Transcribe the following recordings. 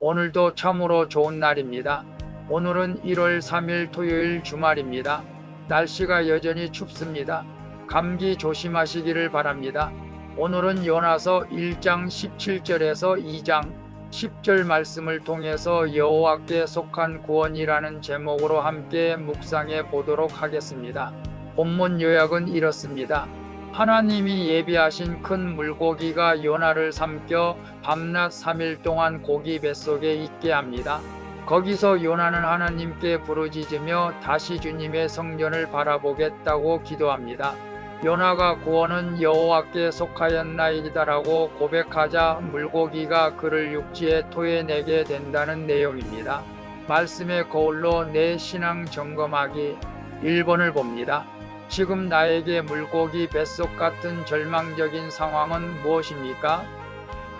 오늘도 참으로 좋은 날입니다. 오늘은 1월 3일 토요일 주말입니다. 날씨가 여전히 춥습니다. 감기 조심하시기를 바랍니다. 오늘은 요나서 1장 17절에서 2장 10절 말씀을 통해서 여호와께 속한 구원이라는 제목으로 함께 묵상해 보도록 하겠습니다. 본문 요약은 이렇습니다. 하나님이 예비하신 큰 물고기가 요나를 삼켜 밤낮 3일 동안 고기 뱃속에 있게 합니다. 거기서 요나는 하나님께 부르짖으며 다시 주님의 성전을 바라보겠다고 기도합니다. 요나가 구원은 여호와께 속하였나이다라고 고백하자 물고기가 그를 육지에 토해내게 된다는 내용입니다. 말씀의 거울로 내 신앙 점검하기 1번을 봅니다. 지금 나에게 물고기 뱃속 같은 절망적인 상황은 무엇입니까?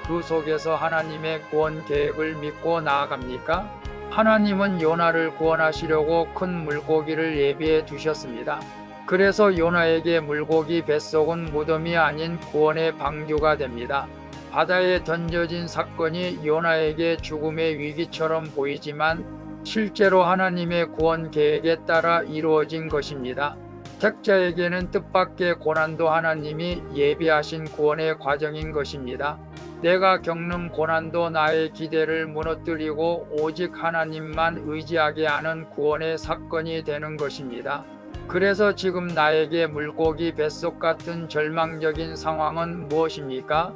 그 속에서 하나님의 구원 계획을 믿고 나아갑니까? 하나님은 요나를 구원하시려고 큰 물고기를 예비해 두셨습니다. 그래서 요나에게 물고기 뱃속은 무덤이 아닌 구원의 방주가 됩니다. 바다에 던져진 사건이 요나에게 죽음의 위기처럼 보이지만 실제로 하나님의 구원 계획에 따라 이루어진 것입니다. 택자에게는 뜻밖의 고난도 하나님이 예비하신 구원의 과정인 것입니다. 내가 겪는 고난도 나의 기대를 무너뜨리고 오직 하나님만 의지하게 하는 구원의 사건이 되는 것입니다. 그래서 지금 나에게 물고기 뱃속 같은 절망적인 상황은 무엇입니까?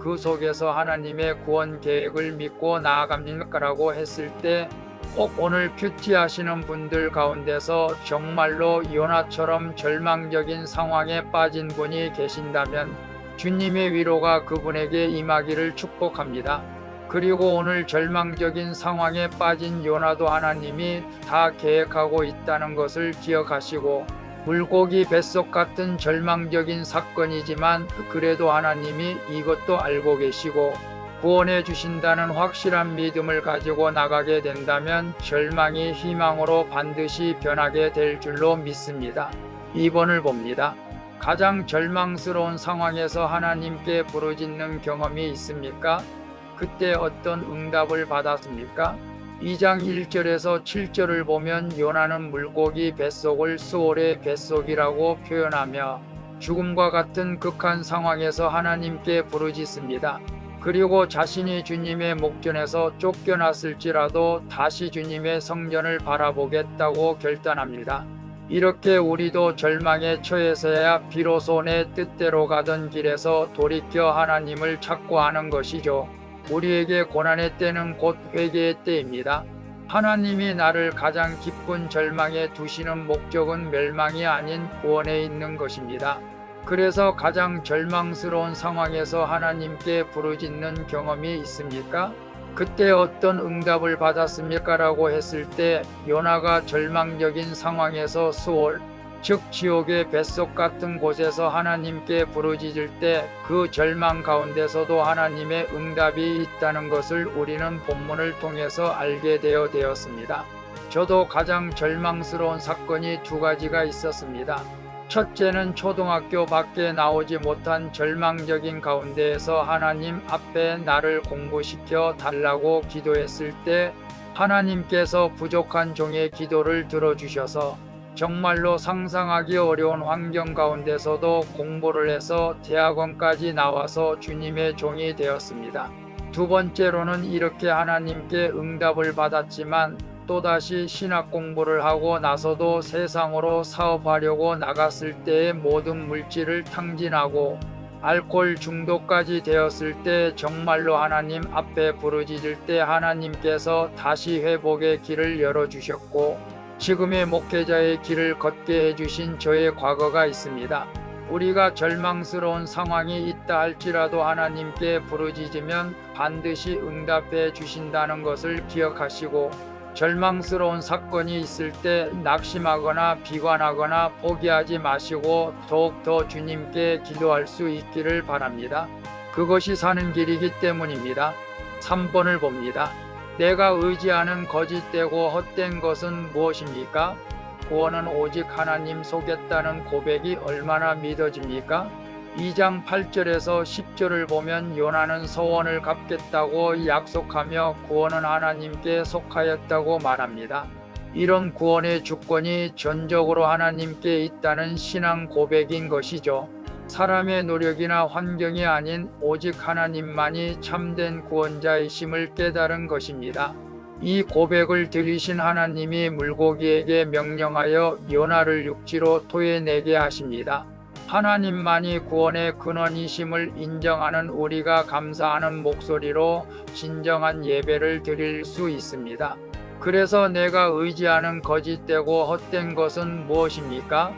그 속에서 하나님의 구원 계획을 믿고 나아갑니까라고 했을 때 꼭 오늘 큐티하시는 분들 가운데서 정말로 요나처럼 절망적인 상황에 빠진 분이 계신다면 주님의 위로가 그분에게 임하기를 축복합니다. 그리고 오늘 절망적인 상황에 빠진 요나도 하나님이 다 계획하고 있다는 것을 기억하시고 물고기 뱃속 같은 절망적인 사건이지만 그래도 하나님이 이것도 알고 계시고 구원해 주신다는 확실한 믿음을 가지고 나가게 된다면 절망이 희망으로 반드시 변하게 될 줄로 믿습니다. 2번을 봅니다. 가장 절망스러운 상황에서 하나님께 부르짖는 경험이 있습니까? 그때 어떤 응답을 받았습니까? 2장 1절에서 7절을 보면 요나는 물고기 뱃속을 스올의 뱃속이라고 표현하며 죽음과 같은 극한 상황에서 하나님께 부르짖습니다. 그리고 자신이 주님의 목전에서 쫓겨났을지라도 다시 주님의 성전을 바라보겠다고 결단합니다. 이렇게 우리도 절망에 처해서야 비로소 내 뜻대로 가던 길에서 돌이켜 하나님을 찾고 하는 것이죠. 우리에게 고난의 때는 곧 회개의 때입니다. 하나님이 나를 가장 깊은 절망에 두시는 목적은 멸망이 아닌 구원에 있는 것입니다. 그래서 가장 절망스러운 상황에서 하나님께 부르짖는 경험이 있습니까? 그때 어떤 응답을 받았습니까? 라고 했을 때 요나가 절망적인 상황에서 스올, 즉 지옥의 뱃속 같은 곳에서 하나님께 부르짖을 때 그 절망 가운데서도 하나님의 응답이 있다는 것을 우리는 본문을 통해서 알게 되었습니다. 저도 가장 절망스러운 사건이 두 가지가 있었습니다. 첫째는 초등학교 밖에 나오지 못한 절망적인 가운데에서 하나님 앞에 나를 공부시켜 달라고 기도했을 때 하나님께서 부족한 종의 기도를 들어주셔서 정말로 상상하기 어려운 환경 가운데서도 공부를 해서 대학원까지 나와서 주님의 종이 되었습니다. 두 번째로는 이렇게 하나님께 응답을 받았지만 또다시 신학 공부를 하고 나서도 세상으로 사업하려고 나갔을 때의 모든 물질을 탕진하고 알코올 중독까지 되었을 때 정말로 하나님 앞에 부르짖을 때 하나님께서 다시 회복의 길을 열어주셨고 지금의 목회자의 길을 걷게 해주신 저의 과거가 있습니다. 우리가 절망스러운 상황이 있다 할지라도 하나님께 부르짖으면 반드시 응답해 주신다는 것을 기억하시고 절망스러운 사건이 있을 때 낙심하거나 비관하거나 포기하지 마시고 더욱더 주님께 기도할 수 있기를 바랍니다. 그것이 사는 길이기 때문입니다. 3번을 봅니다. 내가 의지하는 거짓되고 헛된 것은 무엇입니까? 구원은 오직 하나님 속였다는 고백이 얼마나 믿어집니까? 2장 8절에서 10절을 보면 요나는 소원을 갚겠다고 약속하며 구원은 하나님께 속하였다고 말합니다. 이런 구원의 주권이 전적으로 하나님께 있다는 신앙 고백인 것이죠. 사람의 노력이나 환경이 아닌 오직 하나님만이 참된 구원자이심을 깨달은 것입니다. 이 고백을 들으신 하나님이 물고기에게 명령하여 요나를 육지로 토해내게 하십니다. 하나님만이 구원의 근원이심을 인정하는 우리가 감사하는 목소리로 진정한 예배를 드릴 수 있습니다. 그래서 내가 의지하는 거짓되고 헛된 것은 무엇입니까?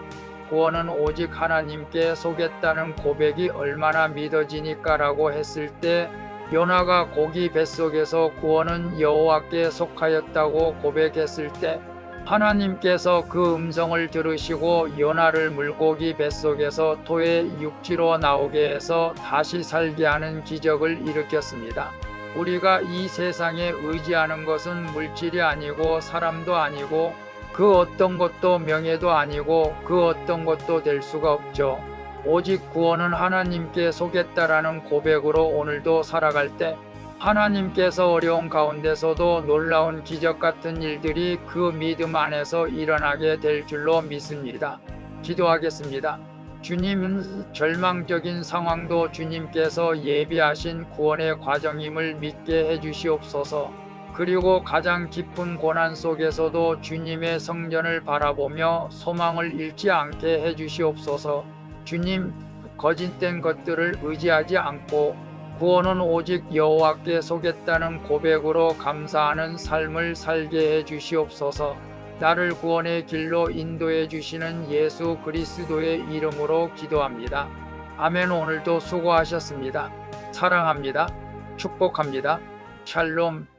구원은 오직 하나님께 속했다는 고백이 얼마나 믿어지니까 라고 했을 때 요나가 고기 뱃속에서 구원은 여호와께 속하였다고 고백했을 때 하나님께서 그 음성을 들으시고 요나를 물고기 뱃속에서 토해 육지로 나오게 해서 다시 살게 하는 기적을 일으켰습니다. 우리가 이 세상에 의지하는 것은 물질이 아니고 사람도 아니고 그 어떤 것도 명예도 아니고 그 어떤 것도 될 수가 없죠. 오직 구원은 하나님께 속했다라는 고백으로 오늘도 살아갈 때 하나님께서 어려운 가운데서도 놀라운 기적 같은 일들이 그 믿음 안에서 일어나게 될 줄로 믿습니다. 기도하겠습니다. 주님은 절망적인 상황도 주님께서 예비하신 구원의 과정임을 믿게 해주시옵소서. 그리고 가장 깊은 고난 속에서도 주님의 성전을 바라보며 소망을 잃지 않게 해주시옵소서. 주님, 거짓된 것들을 의지하지 않고 구원은 오직 여호와께 속했다는 고백으로 감사하는 삶을 살게 해주시옵소서. 나를 구원의 길로 인도해 주시는 예수 그리스도의 이름으로 기도합니다. 아멘. 오늘도 수고하셨습니다. 사랑합니다. 축복합니다. 샬롬.